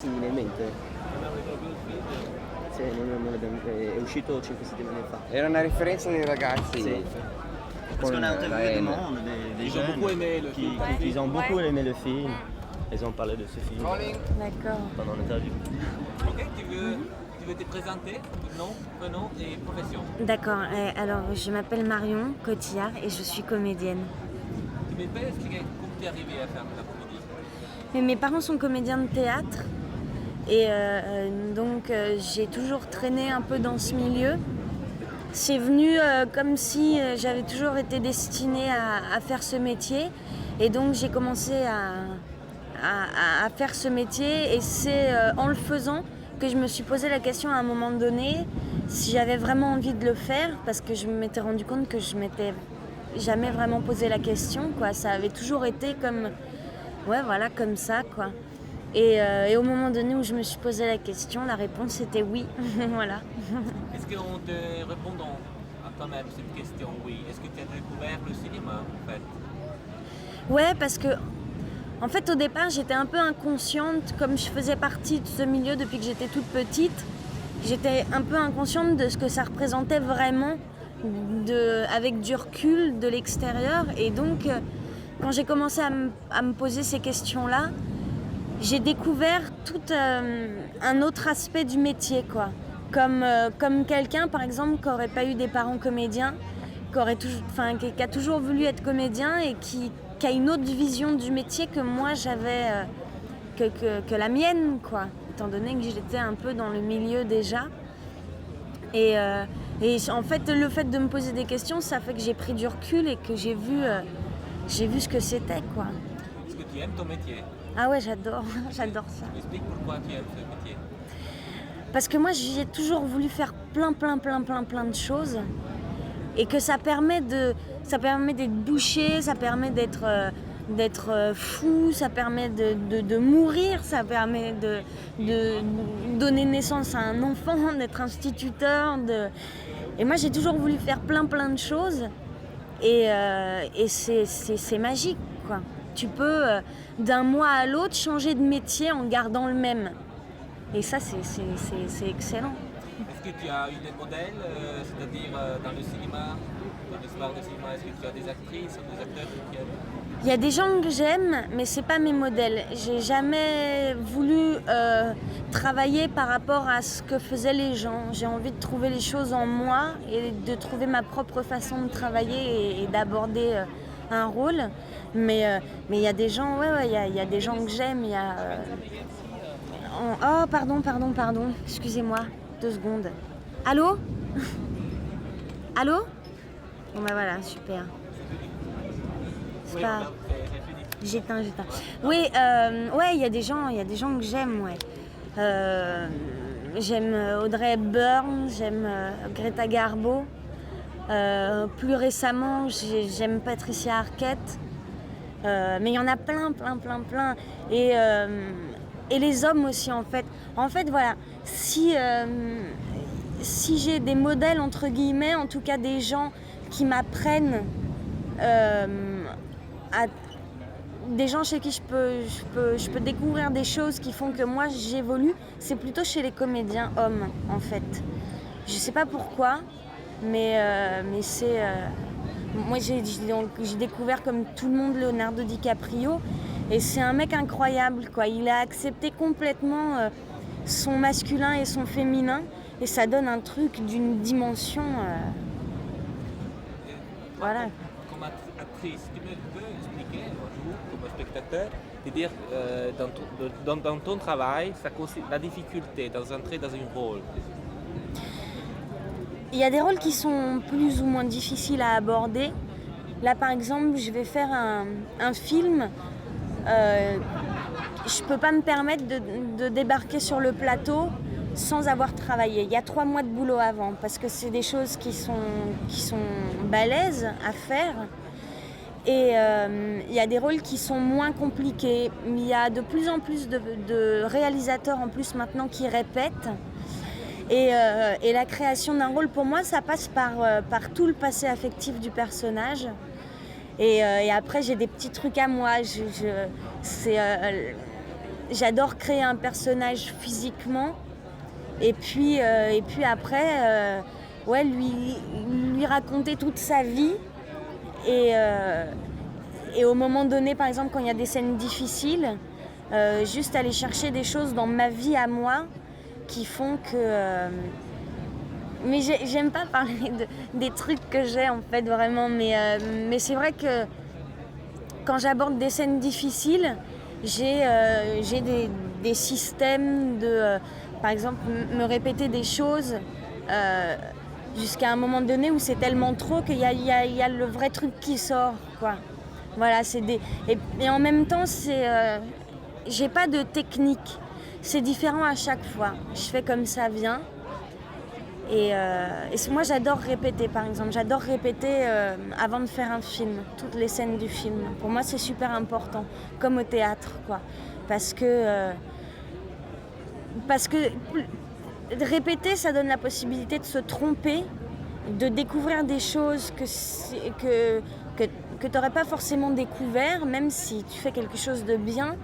in mente? Sì, non l'abbiamo, è uscito 5 settimane fa. Era una référence dei ragazzi. Sì. Parce qu'on a interviewé des haine. monde, des Ils ont jeunes. beaucoup aimé le film. Ils ont beaucoup aimé le film. Ils ont parlé de ce film D'accord. pendant l'interview. Ok, tu veux te présenter, nom, prénom et profession. D'accord. Alors, je m'appelle Marion Cotillard et je suis comédienne. Tu peux pas expliquer comment tu es arrivé à faire de la comédie? Mais mes parents sont comédiens de théâtre et donc j'ai toujours traîné un peu dans ce milieu. C'est venu comme si j'avais toujours été destinée à faire ce métier et donc j'ai commencé à faire ce métier et c'est en le faisant que je me suis posé la question à un moment donné si j'avais vraiment envie de le faire parce que je m'étais rendu compte que je m'étais jamais vraiment posé la question, quoi. Ça avait toujours été comme, ouais, voilà, comme ça, quoi. Et au moment donné où je me suis posé la question, la réponse était oui. Voilà. Est-ce qu'on te répond à toi-même cette question? Oui. Est-ce que tu as découvert le cinéma en fait? Ouais, parce que en fait au départ j'étais un peu inconsciente, comme je faisais partie de ce milieu depuis que j'étais toute petite, j'étais un peu inconsciente de ce que ça représentait vraiment avec du recul de l'extérieur. Et donc quand j'ai commencé à me poser ces questions-là, j'ai découvert tout un autre aspect du métier, quoi. Comme quelqu'un, par exemple, qui n'aurait pas eu des parents comédiens, qui a toujours voulu être comédien et qui a une autre vision du métier que moi j'avais, que la mienne, quoi. Étant donné que j'étais un peu dans le milieu déjà. Et en fait, le fait de me poser des questions, ça fait que j'ai pris du recul et que j'ai vu ce que c'était, quoi. Est-ce que tu aimes ton métier? Ah ouais, j'adore ça. Explique pourquoi tu aimes ce métier. Parce que moi, j'ai toujours voulu faire plein de choses et que ça permet d'être bouché, ça permet d'être fou, ça permet de mourir, ça permet de donner naissance à un enfant, d'être instituteur. Et moi, j'ai toujours voulu faire plein de choses et c'est magique, quoi. Tu peux, d'un mois à l'autre, changer de métier en gardant le même. Et ça, c'est excellent. Est-ce que tu as eu des modèles, c'est-à-dire dans le cinéma, dans l'histoire du cinéma, est-ce que tu as des actrices ou des acteurs que tu aimes? Il y a des gens que j'aime, mais c'est pas mes modèles. J'ai jamais voulu travailler par rapport à ce que faisaient les gens. J'ai envie de trouver les choses en moi et de trouver ma propre façon de travailler et d'aborder un rôle. Mais il y a des gens, il y a des gens que j'aime. Oh, pardon. Excusez-moi, 2 secondes. Allô? Allô? Bon bah voilà, super. C'est pas... J'éteins. Oui, il y a des gens que j'aime, ouais. J'aime Audrey Hepburn, j'aime Greta Garbo. Plus récemment, j'aime Patricia Arquette. Mais il y en a plein. Et les hommes aussi, en fait. En fait, voilà, si j'ai des modèles, entre guillemets, en tout cas des gens qui m'apprennent, des gens chez qui je peux découvrir des choses qui font que moi j'évolue, c'est plutôt chez les comédiens hommes, en fait. Je sais pas pourquoi, mais c'est... Moi j'ai découvert comme tout le monde Leonardo DiCaprio et c'est un mec incroyable, quoi. Il a accepté complètement son masculin et son féminin et ça donne un truc d'une dimension... Voilà. Comme actrice, tu peux expliquer, nous, comme spectateur, de dire dans ton travail, la difficulté d'entrer dans un rôle? Il y a des rôles qui sont plus ou moins difficiles à aborder. Là, par exemple, je vais faire un film. Je peux pas me permettre de débarquer sur le plateau sans avoir travaillé. Il y a 3 mois de boulot avant, parce que c'est des choses qui sont balèzes à faire. Et il y a des rôles qui sont moins compliqués. Il y a de plus en plus de réalisateurs en plus maintenant qui répètent. Et la création d'un rôle, pour moi, ça passe par tout le passé affectif du personnage. Et après, j'ai des petits trucs à moi. j'adore créer un personnage physiquement. Et puis après, lui raconter toute sa vie. Et au moment donné, par exemple, quand il y a des scènes difficiles, juste aller chercher des choses dans ma vie à moi qui font que... mais j'aime pas parler des trucs que j'ai en fait vraiment, mais c'est vrai que quand j'aborde des scènes difficiles, j'ai des systèmes de, par exemple, me répéter des choses jusqu'à un moment donné où c'est tellement trop qu'il y a le vrai truc qui sort, quoi. Voilà, et en même temps, j'ai pas de technique. C'est différent à chaque fois. Je fais comme ça vient. Et moi, j'adore répéter, par exemple. J'adore répéter avant de faire un film, toutes les scènes du film. Pour moi, c'est super important, comme au théâtre, quoi. Parce que répéter, ça donne la possibilité de se tromper, de découvrir des choses que tu n'aurais pas forcément découvert, même si tu fais quelque chose de bien.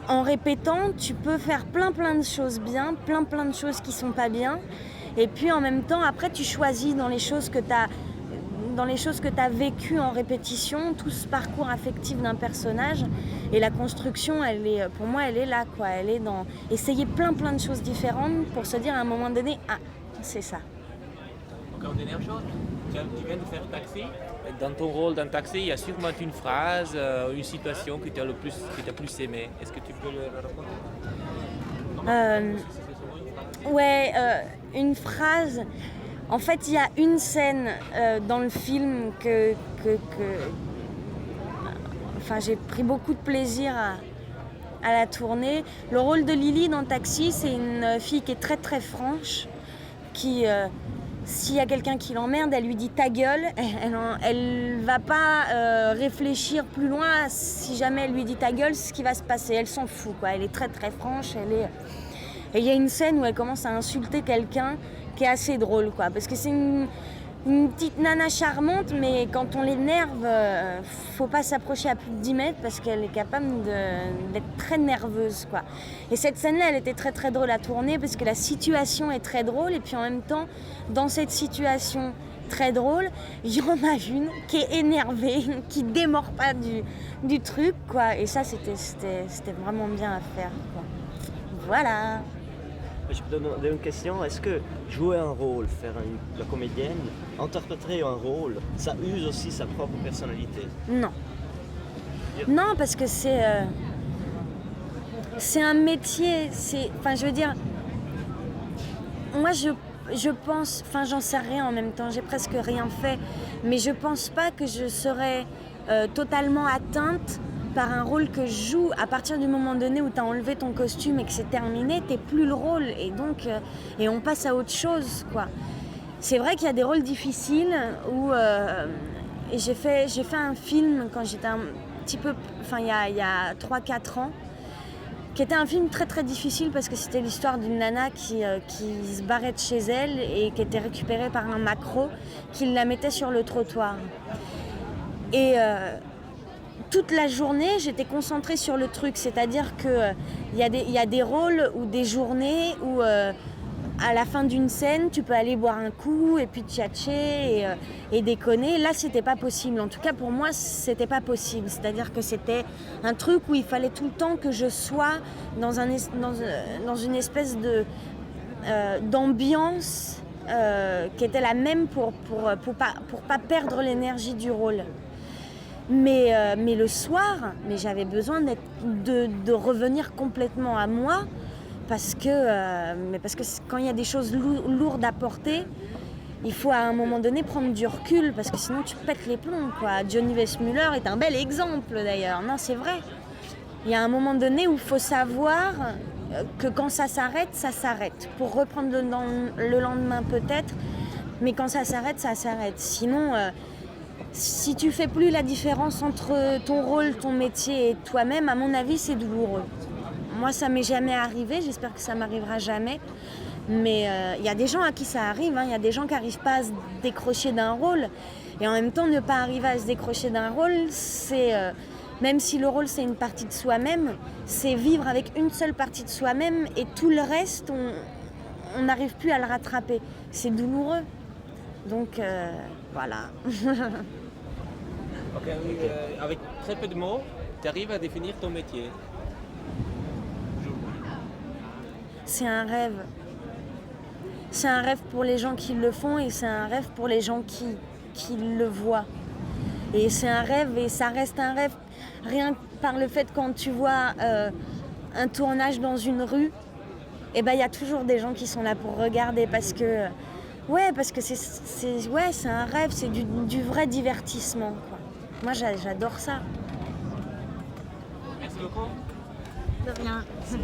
En répétant, tu peux faire plein de choses bien, plein de choses qui sont pas bien. Et puis en même temps, après, tu choisis dans les choses que tu as vécues en répétition, tout ce parcours affectif d'un personnage. Et la construction, pour moi, elle est là, quoi. Elle est dans essayer plein de choses différentes pour se dire à un moment donné, ah, c'est ça. Encore une dernière chose, tu viens de faire Taxi. Dans ton rôle dans Taxi, il y a sûrement une phrase, une situation que tu as plus aimé. Est-ce que tu peux le raconter? Une phrase. En fait, il y a une scène dans le film que j'ai pris beaucoup de plaisir à la tourner. Le rôle de Lily dans Taxi, c'est une fille qui est très franche, qui... s'il y a quelqu'un qui l'emmerde, elle lui dit ta gueule, elle va pas réfléchir plus loin. Si jamais elle lui dit ta gueule, c'est ce qui va se passer, elle s'en fout, quoi. Elle est très franche, et il y a une scène où elle commence à insulter quelqu'un qui est assez drôle, quoi, parce que c'est une petite nana charmante, mais quand on l'énerve, faut pas s'approcher à plus de 10 mètres parce qu'elle est capable d'être très nerveuse, quoi. Et cette scène-là, elle était très drôle à tourner parce que la situation est très drôle, et puis en même temps, dans cette situation très drôle, il y en a une qui est énervée, qui démord pas du truc, quoi. Et ça, c'était vraiment bien à faire, quoi. Voilà. Je peux te demander une question. Est-ce que jouer un rôle, faire la comédienne, interpréter un rôle, ça use aussi sa propre personnalité? Non. Non, parce que c'est un métier. Je veux dire, moi je pense, j'en sais rien en même temps, j'ai presque rien fait, mais je pense pas que je serais totalement atteinte par un rôle que je joue. À partir du moment donné où tu as enlevé ton costume et que c'est terminé, t'es plus le rôle, et donc et on passe à autre chose, quoi. C'est vrai qu'il y a des rôles difficiles où et j'ai fait un film quand j'étais un petit peu, il y a 3-4 ans, qui était un film très difficile parce que c'était l'histoire d'une nana qui se barrait de chez elle et qui était récupérée par un maquereau qui la mettait sur le trottoir. Et toute la journée, j'étais concentrée sur le truc, c'est-à-dire qu'il y a des rôles ou des journées où à la fin d'une scène, tu peux aller boire un coup et puis tchatcher et déconner. Là, c'était pas possible. En tout cas, pour moi, c'était pas possible. C'est-à-dire que c'était un truc où il fallait tout le temps que je sois dans une espèce d'ambiance qui était la même pour pas perdre l'énergie du rôle. Mais le soir, j'avais besoin de revenir complètement à moi, parce que quand il y a des choses lourdes à porter, il faut à un moment donné prendre du recul, parce que sinon tu pètes les plombs, quoi. Johnny Weissmuller est un bel exemple d'ailleurs. Non, c'est vrai. Il y a un moment donné où il faut savoir que quand ça s'arrête, pour reprendre le lendemain peut-être, mais quand ça s'arrête, ça s'arrête. Sinon... si tu fais plus la différence entre ton rôle, ton métier et toi-même, à mon avis, c'est douloureux. Moi, ça m'est jamais arrivé, j'espère que ça m'arrivera jamais. Mais y a des gens à qui ça arrive, hein. Y a des gens qui n'arrivent pas à se décrocher d'un rôle. Et en même temps, ne pas arriver à se décrocher d'un rôle, c'est même si le rôle c'est une partie de soi-même, c'est vivre avec une seule partie de soi-même et tout le reste, on n'arrive plus à le rattraper. C'est douloureux. Donc voilà. Ok, oui, avec très peu de mots, tu arrives à définir ton métier. C'est un rêve. C'est un rêve pour les gens qui le font et c'est un rêve pour les gens qui le voient. Et c'est un rêve et ça reste un rêve. Rien que par le fait quand tu vois un tournage dans une rue, eh ben, y a toujours des gens qui sont là pour regarder parce que c'est un rêve, c'est du vrai divertissement, quoi. Moi j'adore ça. Merci beaucoup. De rien. Merci.